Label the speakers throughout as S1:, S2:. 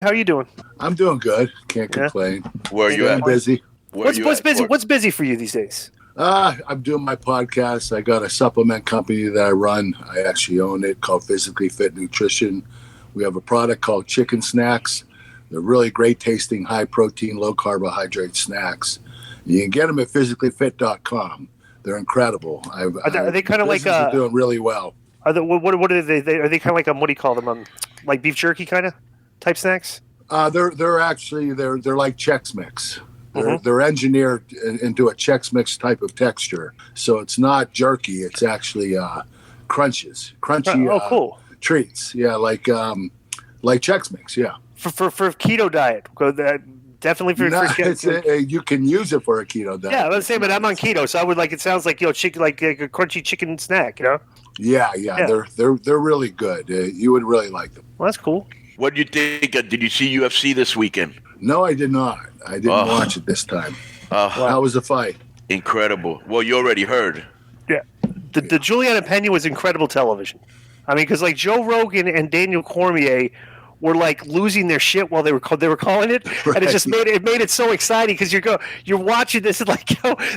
S1: How are you doing?
S2: I'm doing good. Can't
S1: Yeah.
S2: complain.
S3: Where are you
S2: Staying
S3: at?
S2: busy.
S3: Where are you
S1: What's
S3: at,
S1: busy?
S3: Gordon?
S1: What's busy for you these days?
S2: I'm doing my podcast. I got a supplement company that I run. I actually own it called Physically Fit Nutrition. We have a product called Chicken Snacks. They're really great tasting, high protein, low carbohydrate snacks. You can get them at physicallyfit.com. They're incredible.
S1: Are they kind of like
S2: business is doing really well.
S1: what are they are they kind of like what do you call them like beef jerky kind of type snacks?
S2: They're actually they're like Chex Mix.
S1: Mhm.
S2: They're engineered into a Chex Mix type of texture, so it's not jerky. It's actually crunchy
S1: Oh, cool.
S2: treats. Yeah, like Chex Mix. Yeah,
S1: For keto diet. Definitely for
S2: no,
S1: keto.
S2: you can use it for a keto diet.
S1: Yeah, let's say, but I'm on keto, so I would like. It sounds like chicken, like a crunchy chicken snack.
S2: Yeah,
S1: Yeah.
S2: they're really good. You would really like them.
S1: Well, that's cool.
S3: What do you think? Did you see UFC this weekend?
S2: No, I did not. I didn't watch it this time. How was the fight?
S3: Incredible. Well, you already heard.
S1: Yeah, the Juliana Pena was incredible television. I mean, because like Joe Rogan and Daniel Cormier were like losing their shit while they were calling it, and it just made it so exciting because you're watching this and like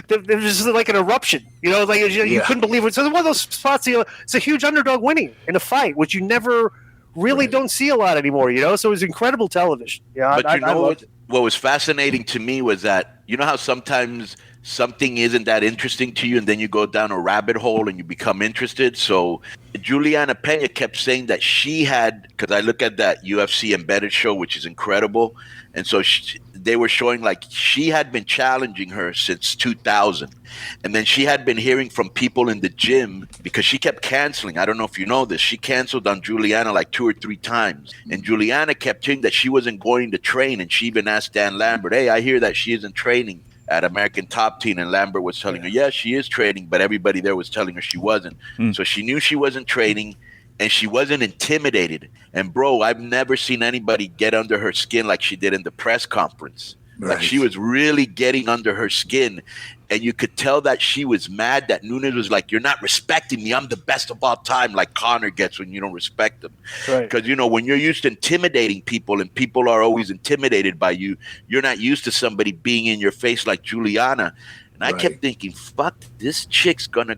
S1: there's just like an eruption, like you couldn't believe it. So it's one of those spots, it's a huge underdog winning in a fight, which you never really don't see a lot anymore, So it was incredible television. Yeah,
S3: But
S1: I loved it.
S3: what was fascinating to me was that you know how sometimes something isn't that interesting to you, and then you go down a rabbit hole and you become interested. So Juliana Pena kept saying that she had, because I look at that UFC Embedded show, which is incredible, and so they were showing like she had been challenging her since 2000, and then she had been hearing from people in the gym because she kept canceling. I don't know if you know this. She canceled on Juliana like 2 or 3 times, and Juliana kept hearing that she wasn't going to train, and she even asked Dan Lambert, "Hey, I hear that she isn't training at American Top Team," and Lambert was telling her, "Yeah, she is training," but everybody there was telling her she wasn't. So she knew she wasn't training, and she wasn't intimidated. And bro, I've never seen anybody get under her skin like she did in the press conference.
S2: Right.
S3: Like she was really getting under her skin, and you could tell that she was mad that Nunes was like, "You're not respecting me. I'm the best of all time," like Connor gets when you don't respect them.
S1: Right.
S3: Because when you're used to intimidating people and people are always intimidated by you, you're not used to somebody being in your face like Juliana. And I kept thinking, fuck, this chick's gonna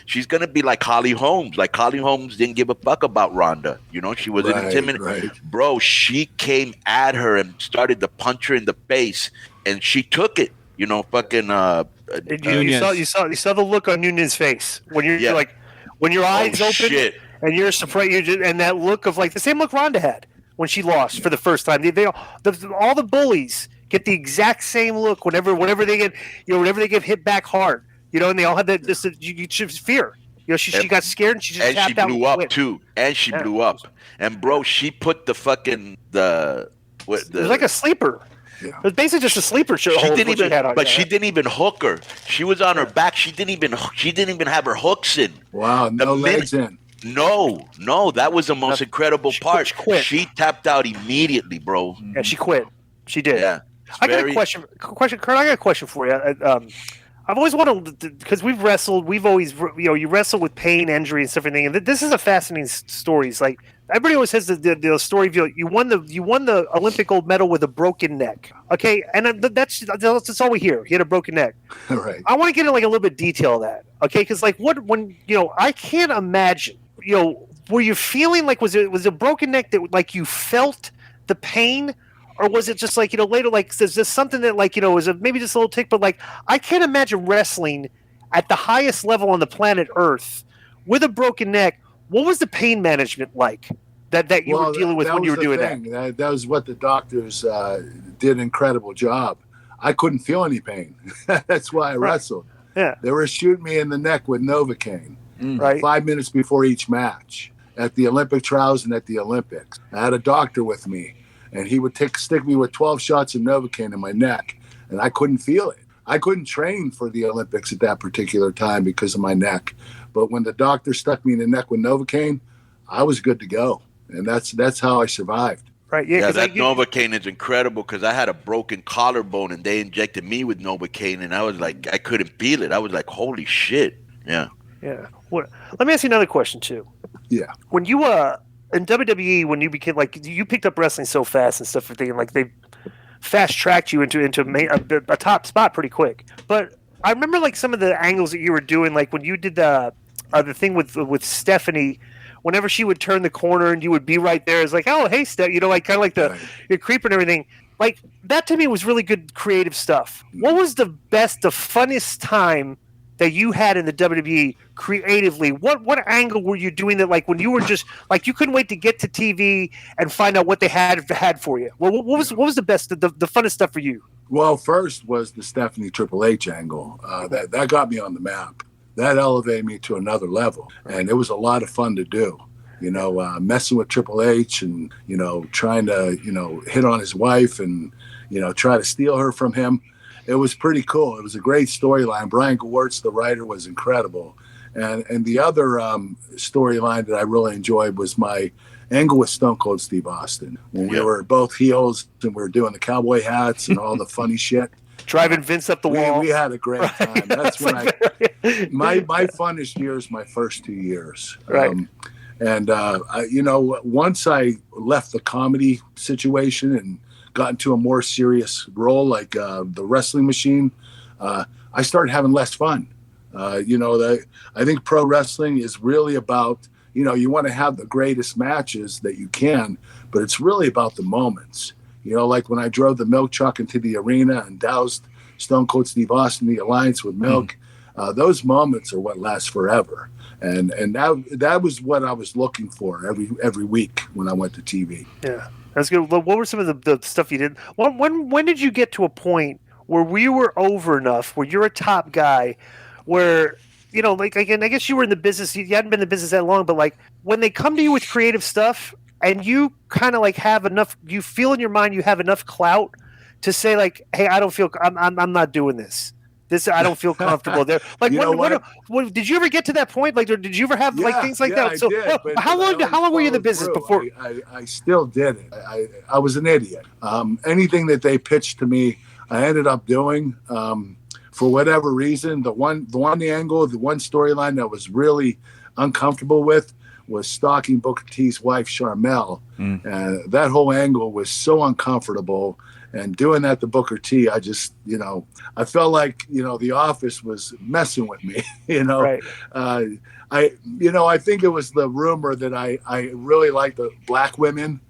S3: she's gonna be like Holly Holmes. Like Holly Holmes didn't give a fuck about Ronda. She wasn't intimidated.
S2: Right.
S3: Bro, she came at her and started to punch her in the face, and she took it. Fucking
S1: You saw the look on Nunez's face when you're like when your eyes open
S3: shit.
S1: and you're surprised, and that look of like the same look Ronda had when she lost for the first time. All the bullies get the exact same look whenever they get hit back hard. And they all had this fear. She got scared and she just tapped out.
S3: And she blew up too. And she blew up. And bro, she put the fucking
S1: it was like a sleeper.
S2: Yeah.
S1: It was basically just a sleeper show.
S3: She didn't even hook her. She was on her back. She didn't even have her hooks in.
S2: Wow, no legs in.
S3: No, that was the most incredible part. She tapped out immediately, bro.
S1: Yeah, she quit. She did.
S3: Yeah.
S1: I got a question, Kurt. I got a question for you. I've always wanted, because we've wrestled. We've always, you wrestle with pain, injury, and stuff. And this is a fascinating story. It's like everybody always has the story of you won the Olympic gold medal with a broken neck. Okay, and that's all we hear. He had a broken neck.
S2: Right.
S1: I want to get in like a little bit of detail of that. Okay, because like when I can't imagine. Were you feeling like was it a broken neck that like you felt the pain? Or was it just like, later, like, is this something that, like, was maybe just a little tick? But, like, I can't imagine wrestling at the highest level on the planet Earth with a broken neck. What was the pain management like that you were dealing with when you were doing that?
S2: That was what the doctors did an incredible job. I couldn't feel any pain. That's why I wrestled.
S1: Yeah.
S2: They were shooting me in the neck with Novocaine.
S1: Right.
S2: 5 minutes before each match at the Olympic trials and at the Olympics. I had a doctor with me. And he would stick me with 12 shots of Novocaine in my neck, and I couldn't feel it. I couldn't train for the Olympics at that particular time because of my neck. But when the doctor stuck me in the neck with Novocaine, I was good to go. And that's how I survived.
S1: Right. Yeah,
S3: that Novocaine is incredible because I had a broken collarbone, and they injected me with Novocaine, and I was like, I couldn't feel it. I was like, holy shit. Yeah.
S1: Yeah. Let me ask you another question, too.
S2: Yeah.
S1: When you in WWE when you became like you picked up wrestling so fast and stuff, thinking like they fast tracked you into a top spot pretty quick. But I remember like some of the angles that you were doing, like when you did the thing with Stephanie. Whenever she would turn the corner and you would be right there, it's like, oh hey Steph, like kind of like you're creeping and everything. Like that to me was really good creative stuff. What was the funnest time that you had in the WWE creatively? What angle were you doing that like when you were just like you couldn't wait to get to TV and find out what they had for you? What was the best the funnest stuff for you?
S2: Well, first was the Stephanie Triple H angle. That got me on the map. That elevated me to another level, and it was a lot of fun to do. Messing with Triple H and trying to hit on his wife and try to steal her from him. It was pretty cool. It was a great storyline. Brian Gewirtz, the writer, was incredible. And the other storyline that I really enjoyed was my angle with Stone Cold Steve Austin. When we were both heels and we were doing the cowboy hats and all the funny shit.
S1: Driving Vince up the wall.
S2: We had a great time. That's when my funnest years, my first 2 years.
S1: Right.
S2: Once I left the comedy situation and got into a more serious role like the wrestling machine, I started having less fun. I think pro wrestling is really about, you want to have the greatest matches that you can, but it's really about the moments. Like when I drove the milk truck into the arena and doused Stone Cold Steve Austin, the alliance with milk, those moments are what last forever. And that was what I was looking for every week when I went to TV.
S1: Yeah, that's good. What were some of the stuff you did? When did you get to a point where we were over enough, where you're a top guy, where like again, I guess you were in the business. You hadn't been in the business that long, but like when they come to you with creative stuff, and you kind of like have enough, you feel in your mind you have enough clout to say like, hey, I don't feel, I'm not doing this. I don't feel comfortable there. Like, when did you ever get to that point? Like, did you ever have like things like that? So, how long were you in the business before?
S2: I still did it. I was an idiot. Anything that they pitched to me, I ended up doing. For whatever reason, the one angle, the one storyline that was really uncomfortable with was stalking Booker T's wife, Charmel. And that whole angle was so uncomfortable. And doing that to Booker T, I just, I felt like, the office was messing with me,
S1: Right.
S2: I think it was the rumor that I really like the black women,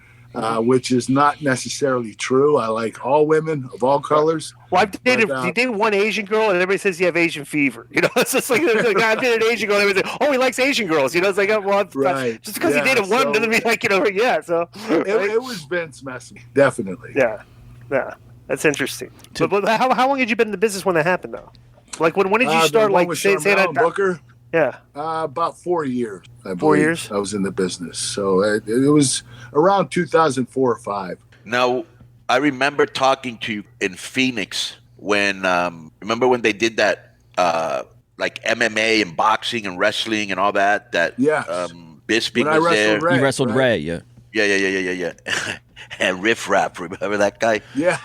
S2: which is not necessarily true. I like all women of all colors.
S1: Well, I've dated one Asian girl, and everybody says you have Asian fever. It's just like I've dated an Asian girl, and everybody says, oh, he likes Asian girls. It's like, well,
S2: right.
S1: Just because he dated one doesn't mean like, yeah. So
S2: it was Vince messing, definitely.
S1: Yeah, that's interesting. But how long had you been in the business when that happened, though? Like when did you start? Like say that
S2: Booker.
S1: Yeah.
S2: About 4 years.
S1: 4 years?
S2: I was in the business. So it was around 2004 or 5.
S3: Now, I remember talking to you in Phoenix when, remember when they did that, like MMA and boxing and wrestling and all that? Bisping was there.
S4: He wrestled Ray, yeah.
S3: Yeah. And Riff Raff, remember that guy?
S2: Yeah.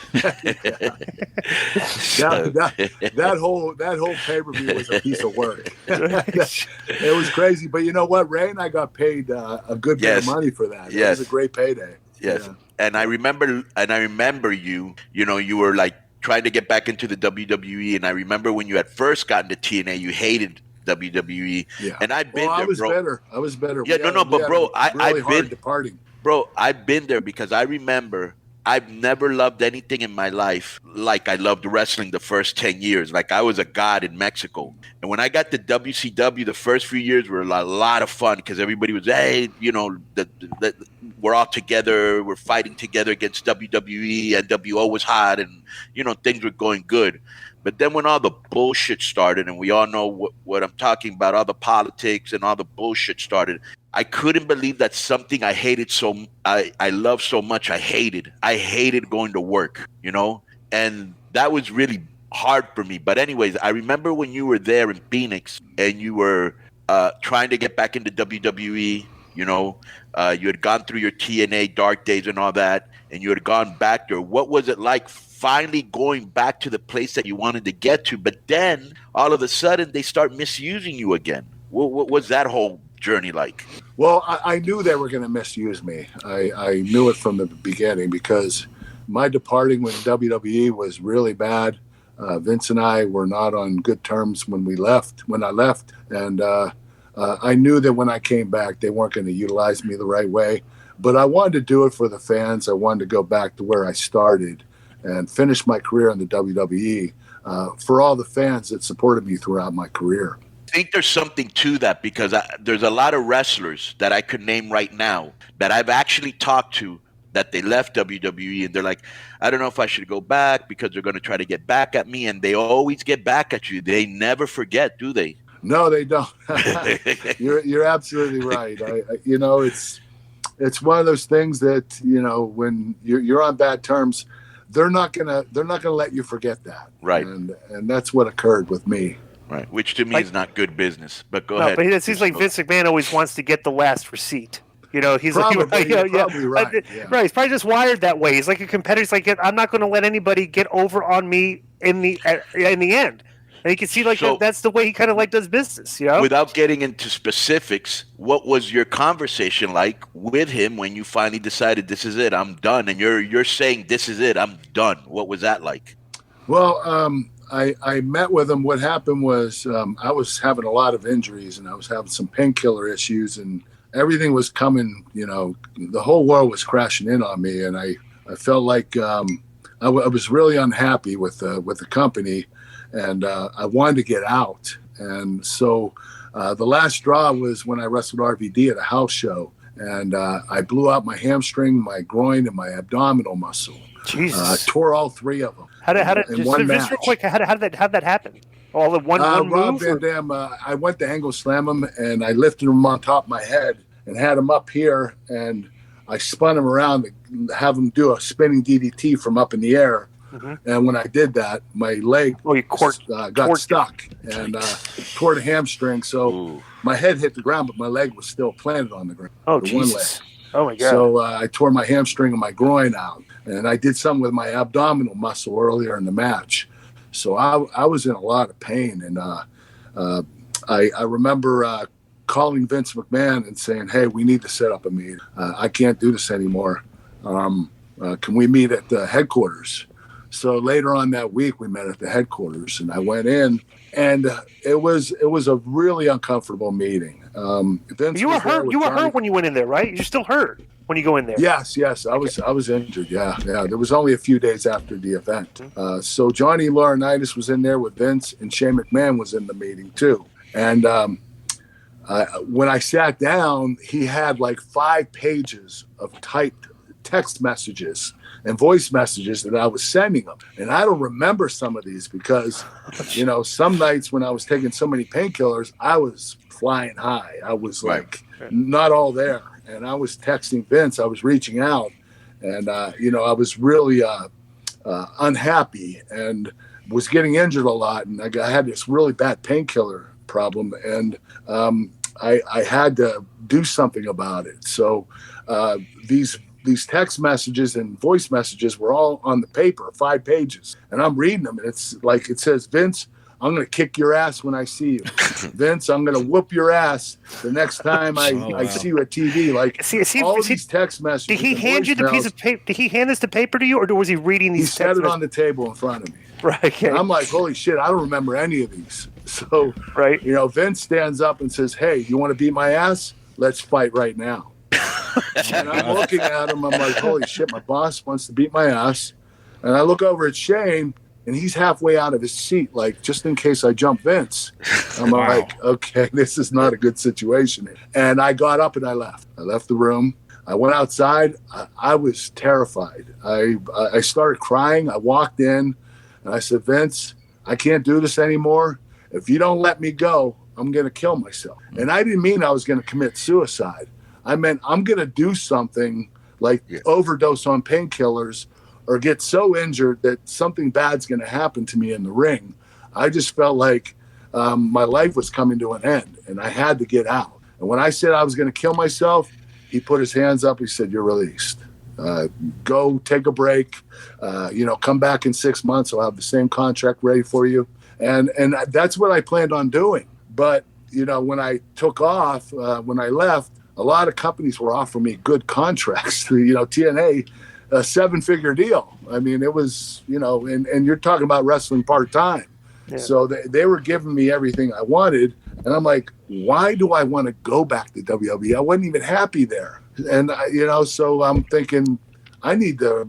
S2: That whole pay-per-view was a piece of work. It was crazy, but you know what? Ray and I got paid a good bit of money for that. It was a great payday.
S3: Yes,
S2: yeah.
S3: And I remember you. You were like trying to get back into the WWE, and I remember when you had first gotten to TNA, you hated WWE. Yeah. And I've been there,
S2: I was better.
S3: Yeah, but bro, I've been
S2: departing.
S3: Bro, I've been there because I remember I've never loved anything in my life like I loved wrestling the first 10 years. Like I was a god in Mexico. And when I got to WCW, the first few years were a lot of fun because everybody was, hey, we're all together. We're fighting together against WWE. NWO was hot and, things were going good. But then when all the bullshit started, and we all know what I'm talking about, all the politics and all the bullshit started, I couldn't believe that something I hated I loved so much, I hated going to work, and that was really hard for me. But anyways, I remember when you were there in Phoenix and you were trying to get back into WWE, you had gone through your TNA dark days and all that, and you had gone back there. What was it like finally going back to the place that you wanted to get to, but then all of a sudden they start misusing you again? What was that whole journey like?
S2: Well, I knew they were going to misuse me. I knew it from the beginning because my departing when WWE was really bad. Vince and I were not on good terms when I left. And I knew that when I came back, they weren't going to utilize me the right way. But I wanted to do it for the fans. I wanted to go back to where I started and finish my career in the WWE for all the fans that supported me throughout my career.
S3: I think there's something to that because there's a lot of wrestlers that I could name right now that I've actually talked to that they left WWE and they're like, I don't know if I should go back because they're going to try to get back at me. And they always get back at you. They never forget, do they?
S2: No, they don't. You're absolutely right. It's one of those things that, when you're on bad terms, they're not gonna let you forget that.
S3: Right.
S2: And that's what occurred with me.
S3: Right. Which to me is not good business. But go ahead.
S1: But it seems like Vince McMahon always wants to get the last receipt. He's
S2: probably,
S1: like,
S2: probably right. Yeah.
S1: Right. He's probably just wired that way. He's like a competitor. He's like, I'm not going to let anybody get over on me in the end. And you can see that's the way he kind of does business.
S3: Without getting into specifics, what was your conversation like with him when you finally decided this is it, I'm done, and you're saying this is it, I'm done? What was that like?
S2: Well, I met with him. What happened was I was having a lot of injuries and I was having some painkiller issues and everything was coming, the whole world was crashing in on me. And I felt like I was really unhappy with the company and I wanted to get out. And so the last straw was when I wrestled RVD at a house show and I blew out my hamstring, my groin, and my abdominal muscle.
S1: Jesus.
S2: Tore all three of them.
S1: How did just real quick? How did that happen? All in one
S2: Rob
S1: move?
S2: Van Dam. I went to angle slam him and I lifted him on top of my head and had him up here and I spun him around to have him do a spinning DDT from up in the air. Mm-hmm. And when I did that, my leg got stuck and tore the hamstring. So my head hit the ground, but my leg was still planted on the ground.
S1: Oh, Jesus. Oh, my God.
S2: So I tore my hamstring and my groin out. And I did something with my abdominal muscle earlier in the match. So I was in a lot of pain. And I remember calling Vince McMahon and saying, hey, we need to set up a meeting. I can't do this anymore. Can we meet at the headquarters? So later on that week, we met at the headquarters. And I went in. And it was a really uncomfortable meeting. Vince
S1: you were hurt. You were hurt when you went in there, right? You're still hurt when you go in there.
S2: Yes. I was injured. Yeah. There was only a few days after the event. So Johnny Laurinaitis was in there with Vince, and Shane McMahon was in the meeting too. And when I sat down, he had 5 pages of typed text messages and voice messages that I was sending him. And I don't remember some of these because, some nights when I was taking so many painkillers, I was flying high. I was not all there. And I was texting Vince. I was reaching out. And, I was really unhappy and was getting injured a lot. And I had this really bad painkiller problem. And I had to do something about it. So these text messages and voice messages were all on the paper, 5 pages. And I'm reading them. And it's it says, Vince, I'm going to kick your ass when I see you. Vince, I'm going to whoop your ass the next time I see you at TV. These text messages.
S1: Did he hand you the piece of paper? Did he hand this the paper to you, or was he reading these?
S2: He set it on the table in front of me.
S1: Right. Okay.
S2: And I'm like, holy shit, I don't remember any of these. So,
S1: right.
S2: Vince stands up and says, hey, you want to beat my ass? Let's fight right now. And I'm looking at him. I'm like, holy shit, my boss wants to beat my ass. And I look over at Shane. And he's halfway out of his seat, just in case I jump Vince. I'm like, okay, this is not a good situation. And I got up and I left. I left the room. I went outside. I was terrified. I started crying. I walked in and I said, Vince, I can't do this anymore. If you don't let me go, I'm going to kill myself. And I didn't mean I was going to commit suicide. I meant I'm going to do something overdose on painkillers or get so injured that something bad's going to happen to me in the ring. I just felt like my life was coming to an end and I had to get out. And when I said I was going to kill myself, he put his hands up. He said, you're released. Go take a break. Come back in 6 months. I'll have the same contract ready for you. And that's what I planned on doing. But when I took off, when I left, a lot of companies were offering me good contracts. TNA, a 7-figure deal. I mean, it was, and you're talking about wrestling part-time.
S1: Yeah.
S2: So they were giving me everything I wanted. And I'm like, why do I want to go back to WWE? I wasn't even happy there. And, so I'm thinking I need to,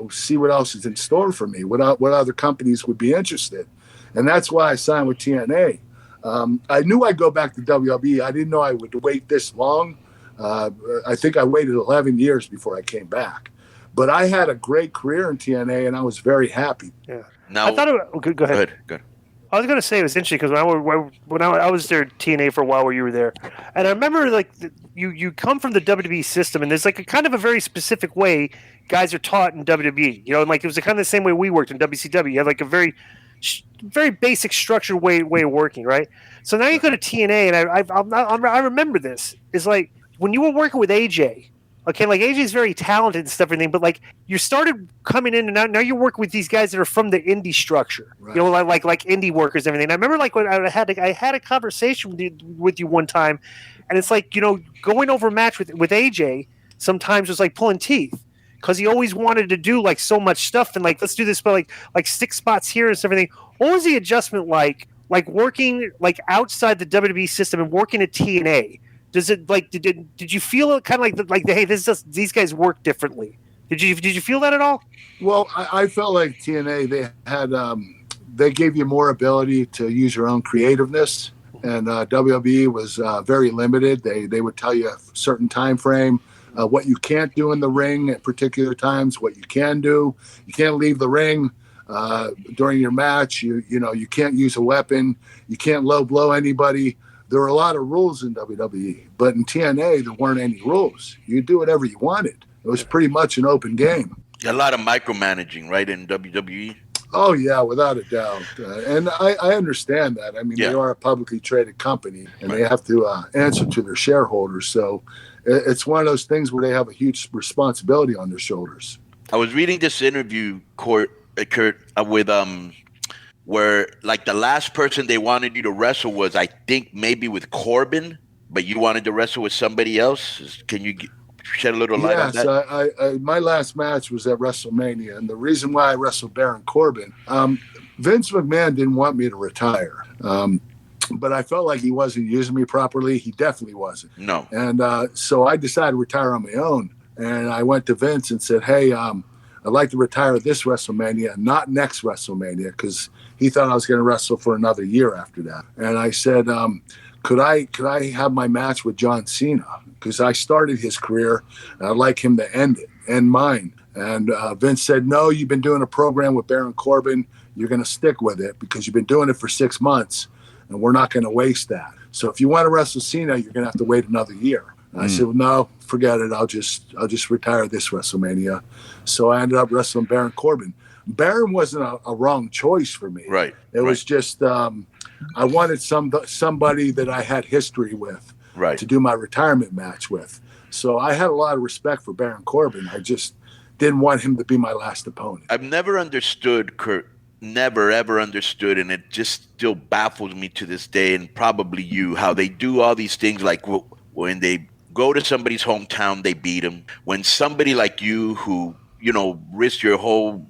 S2: see what else is in store for me, what other companies would be interested. And that's why I signed with TNA. I knew I'd go back to WWE. I didn't know I would wait this long. I think I waited 11 years before I came back. But I had a great career in TNA, and I was very happy.
S1: Yeah.
S3: Now,
S1: I thought go ahead.
S3: Go ahead.
S1: I was going to say it was interesting because when I was there at TNA for a while where you were there, and I remember like you come from the WWE system, and there's like a kind of a very specific way guys are taught in WWE. And like it was kind of the same way we worked in WCW. You have like a very basic structured way of working, right? So now you go to TNA, and I remember this is like when you were working with AJ. Okay, like AJ's very talented and stuff, everything, but like you started coming in, and now you're working with these guys that are from the indie structure,
S2: right.
S1: Like indie workers, and everything. And I remember like when I had a conversation with you one time, and it's like going over a match with AJ sometimes was like pulling teeth because he always wanted to do like so much stuff and like let's do this, but like 6 spots here and everything. What was the adjustment like working like outside the WWE system and working at TNA? Does it like did you feel it kind of like hey, these guys work differently? Did you feel that at all?
S2: Well, I felt like TNA they had they gave you more ability to use your own creativeness, and WWE was very limited. They would tell you a certain time frame, what you can't do in the ring at particular times, what you can do. You can't leave the ring during your match. You can't use a weapon. You can't low blow anybody. There were a lot of rules in WWE, but in TNA, there weren't any rules. You could do whatever you wanted. It was pretty much an open game.
S3: A lot of micromanaging, right, in WWE?
S2: Oh, yeah, without a doubt. And I understand that. I mean, They are a publicly traded company, and they have to answer to their shareholders. So it's one of those things where they have a huge responsibility on their shoulders.
S3: I was reading this interview, Kurt, with where like the last person they wanted you to wrestle was, I think, maybe with Corbin, but you wanted to wrestle with somebody else. Can you shed a little light on that?
S2: Yes, my last match was at WrestleMania, and the reason why I wrestled Baron Corbin, Vince McMahon didn't want me to retire, but I felt like he wasn't using me properly. He definitely wasn't.
S3: No.
S2: And so I decided to retire on my own, and I went to Vince and said, hey, I'd like to retire at this WrestleMania, not next WrestleMania, because he thought I was going to wrestle for another year after that. And I said, could I have my match with John Cena? Because I started his career, and I'd like him to end mine. And Vince said, no, you've been doing a program with Baron Corbin. You're going to stick with it because you've been doing it for 6 months, and we're not going to waste that. So if you want to wrestle Cena, you're going to have to wait another year. And I said, well, no, forget it. I'll just retire this WrestleMania. So I ended up wrestling Baron Corbin. Baron wasn't a wrong choice for me.
S3: Right.
S2: It was just I wanted somebody that I had history with to do my retirement match with. So I had a lot of respect for Baron Corbin. I just didn't want him to be my last opponent.
S3: I've never understood, Kurt, never, ever understood, and it just still baffles me to this day, and probably you, how they do all these things like when they go to somebody's hometown, they beat them. When somebody like you who, risked your whole,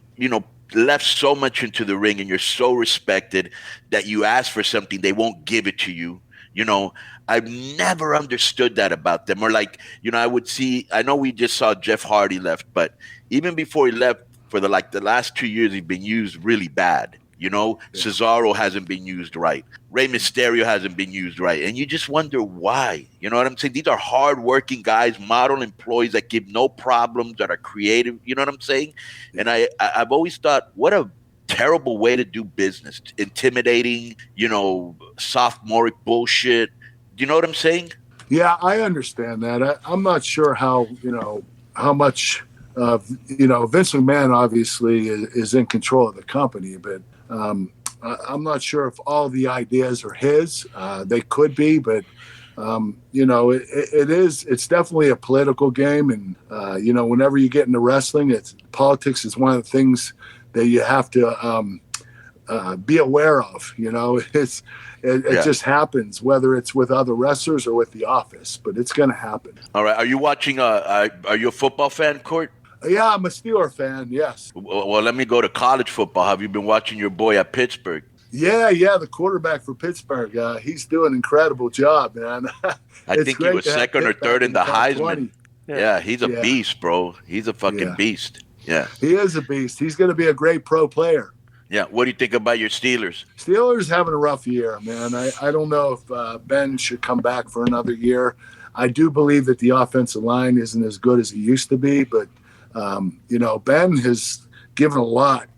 S3: left so much into the ring and you're so respected that you ask for something, they won't give it to you. I've never understood that about them. Or like, I would see, I know we just saw Jeff Hardy left, but even before he left, for the last 2 years, he's been used really bad. Cesaro hasn't been used right. Rey Mysterio hasn't been used right. And you just wonder why. You know what I'm saying? These are hardworking guys, model employees that give no problems, that are creative. You know what I'm saying? And I've always thought, what a terrible way to do business. Intimidating, sophomoric bullshit. Do you know what I'm saying?
S2: Yeah, I understand that. I'm not sure how much Vince McMahon obviously is in control of the company, but I'm not sure if all the ideas are his. They could be, but it's definitely a political game. And, whenever you get into wrestling, politics is one of the things that you have to be aware of. It just happens, whether it's with other wrestlers or with the office, but it's going to happen.
S3: All right. Are you watching? Are you a football fan, Court?
S2: Yeah, I'm a Steeler fan. Yes.
S3: Well, let me go to college football. Have you been watching your boy at Pittsburgh?
S2: Yeah, the quarterback for Pittsburgh. He's doing an incredible job, man.
S3: I think he was second or third in the Heisman. Yeah, he's a beast, bro. He's a fucking beast. Yeah.
S2: He is a beast. He's going to be a great pro player.
S3: Yeah. What do you think about your Steelers?
S2: Steelers having a rough year, man. I don't know if Ben should come back for another year. I do believe that the offensive line isn't as good as it used to be, but, Ben has given a lot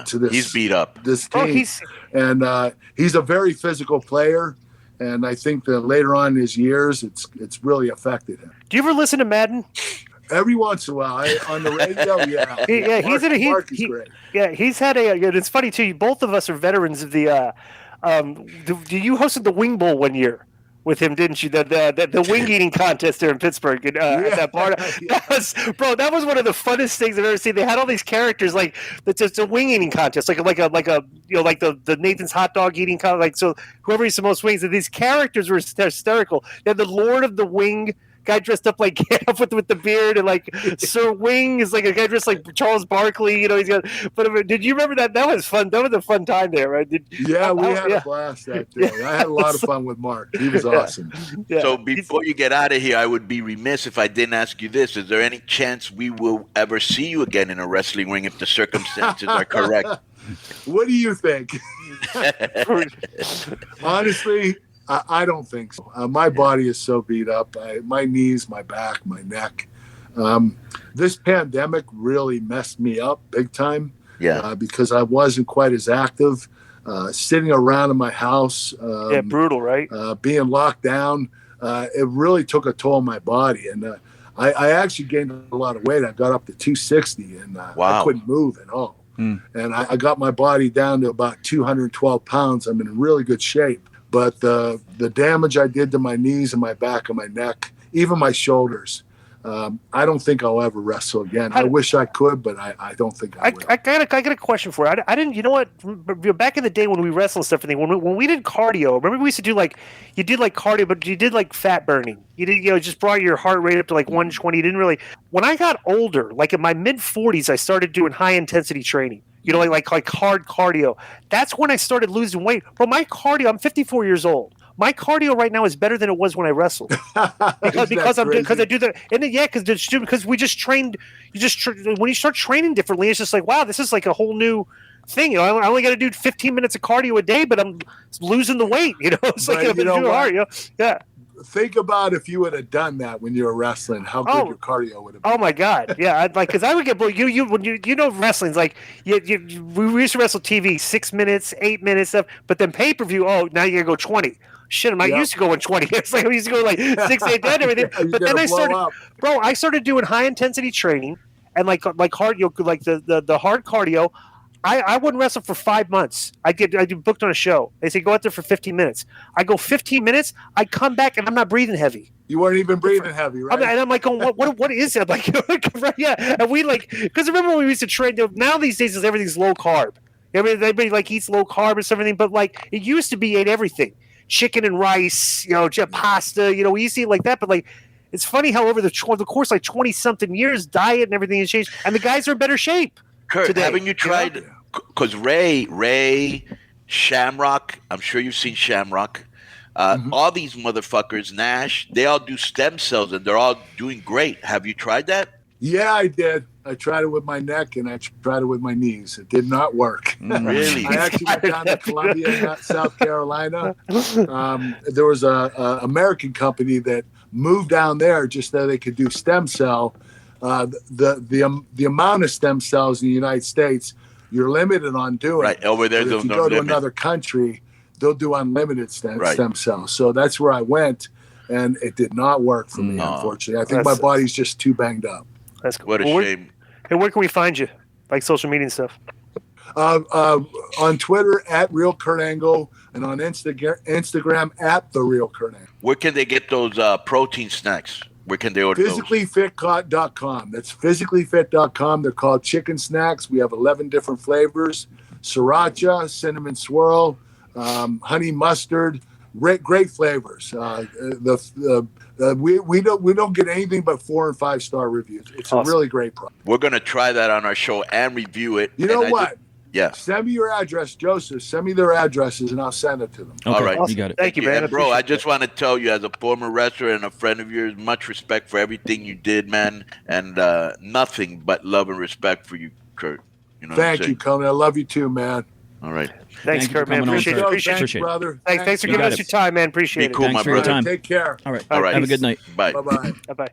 S2: to this. He's
S3: beat up.
S2: This team. He's a very physical player. And I think that later on in his years, it's really affected him.
S1: Do you ever listen to Madden?
S2: Every once in a while, on the radio, Mark is great.
S1: Yeah, he's had it's funny too. Both of us are veterans of the. You hosted the Wing Bowl one year with him, didn't you? The wing eating contest there in Pittsburgh at that part. That was one of the funnest things I've ever seen. They had all these characters like it's a wing eating contest, like the Nathan's hot dog eating contest. Like, so whoever eats the most wings, and these characters were hysterical. They had the Lord of the Wing guy dressed up like with the beard, and like Sir Wing is like a guy dressed like Charles Barkley. He's got. But did you remember that? That was fun. That was a fun time there, right?
S2: We had a blast that day. I had a lot of fun with Mark. He was awesome.
S3: Yeah. So before you get out of here, I would be remiss if I didn't ask you this: is there any chance we will ever see you again in a wrestling ring if the circumstances are correct?
S2: What do you think? Honestly, I don't think so. My body is so beat up. My knees, my back, my neck. This pandemic really messed me up big time.
S3: Yeah.
S2: Because I wasn't quite as active. Sitting around in my house.
S1: Brutal, right?
S2: Being locked down. It really took a toll on my body. And I actually gained a lot of weight. I got up to 260, and I couldn't move at all. And I got my body down to about 212 pounds. I'm in really good shape. But the damage I did to my knees and my back and my neck, even my shoulders, I don't think I'll ever wrestle again. I wish I could, but I don't think I will.
S1: I got a question for you. I didn't. You know what? Back in the day when we wrestled and stuff, when we did cardio, remember we used to do you did cardio, but you did fat burning. You did just brought your heart rate up to 120. You didn't really. When I got older, in my mid 40s, I started doing high intensity training. Like hard cardio. That's when I started losing weight. Bro, my cardio, I'm 54 years old. My cardio right now is better than it was when I wrestled. because I do that. And because we just trained. When you start training differently, it's just wow, this is a whole new thing. I only got to do 15 minutes of cardio a day, but I'm losing the weight. It's hard. Yeah.
S2: Think about if you would have done that when you were wrestling, how good your cardio would have been.
S1: Oh my God, yeah! Because I would get when wrestling's we used to wrestle TV 6 minutes, 8 minutes stuff, but then pay per view. Oh, now you gotta go 20. Shit, I'm not used to going 20. It's I used to go 6, 8, 10, everything. But then I started doing high intensity training and cardio, the hard cardio. I wouldn't wrestle for 5 months. I get booked on a show. They say go out there for 15 minutes. I go 15 minutes. I come back and I'm not breathing heavy.
S2: You weren't even breathing heavy, right?
S1: And I'm going, what is that? Yeah. And we because remember when we used to train? Now these days everything's low carb. Everybody eats low carb and everything, but it used to be you ate everything, chicken and rice, pasta. We used to eat like that, but it's funny how over the course 20 something years, diet and everything has changed, and the guys are in better shape.
S3: Kurt,
S1: today.
S3: Haven't you tried? Because Ray, Shamrock, I'm sure you've seen Shamrock. All these motherfuckers, Nash, they all do stem cells and they're all doing great. Have you tried that?
S2: Yeah, I did. I tried it with my neck and I tried it with my knees. It did not work.
S3: Really?
S2: I actually went down to Columbia, South Carolina. There was a American company that moved down there just so they could do stem cell. The amount of stem cells in the United States, you're limited on doing.
S3: Right, over there,
S2: if you go to another country, they'll do unlimited stem cells. So that's where I went, and it did not work for me, unfortunately. I think my body's just too banged up.
S1: That's cool.
S3: What a shame.
S1: Hey, where can we find you? Social media and stuff?
S2: On Twitter at Real Kurt Angle, and on Instagram at The Real Kurt Angle.
S3: Where can they get those protein snacks? Where can they order those?
S2: Physicallyfit.com. That's physicallyfit.com. They're called chicken snacks. We have 11 different flavors. sriracha, cinnamon swirl, honey mustard. Great flavors. We don't get anything but 4 and 5 star reviews. It's
S1: Awesome.
S2: a really great product.
S3: We're gonna try that on our show and review it.
S2: You know what?
S3: Yeah.
S2: Send me your address, Joseph. Send me their addresses, and I'll send it to them.
S4: Okay,
S3: All right.
S4: you got it.
S1: Thank you, man.
S3: And bro, I
S1: appreciate
S3: just want to tell you, as a former wrestler and a friend of yours, much respect for everything you did, man, and nothing but love and respect for you, Kurt. You know
S2: Thank you, Conan. I love you too, man.
S3: All right.
S1: Thanks,
S4: Thank you
S1: Kurt,
S4: for
S1: man.
S4: coming on,
S1: Appreciate it.
S4: Kurt.
S1: Appreciate it.
S2: Thanks, brother.
S1: Thanks for
S4: You
S1: giving
S4: got
S1: us
S4: it.
S1: your time, man. Appreciate
S3: Be
S1: it.
S3: cool,
S4: Thanks
S3: my
S4: for your
S3: brother.
S4: time.
S2: Take care.
S4: All right.
S1: All right.
S4: Have a good night.
S3: Bye.
S2: Bye-bye.
S1: Bye bye.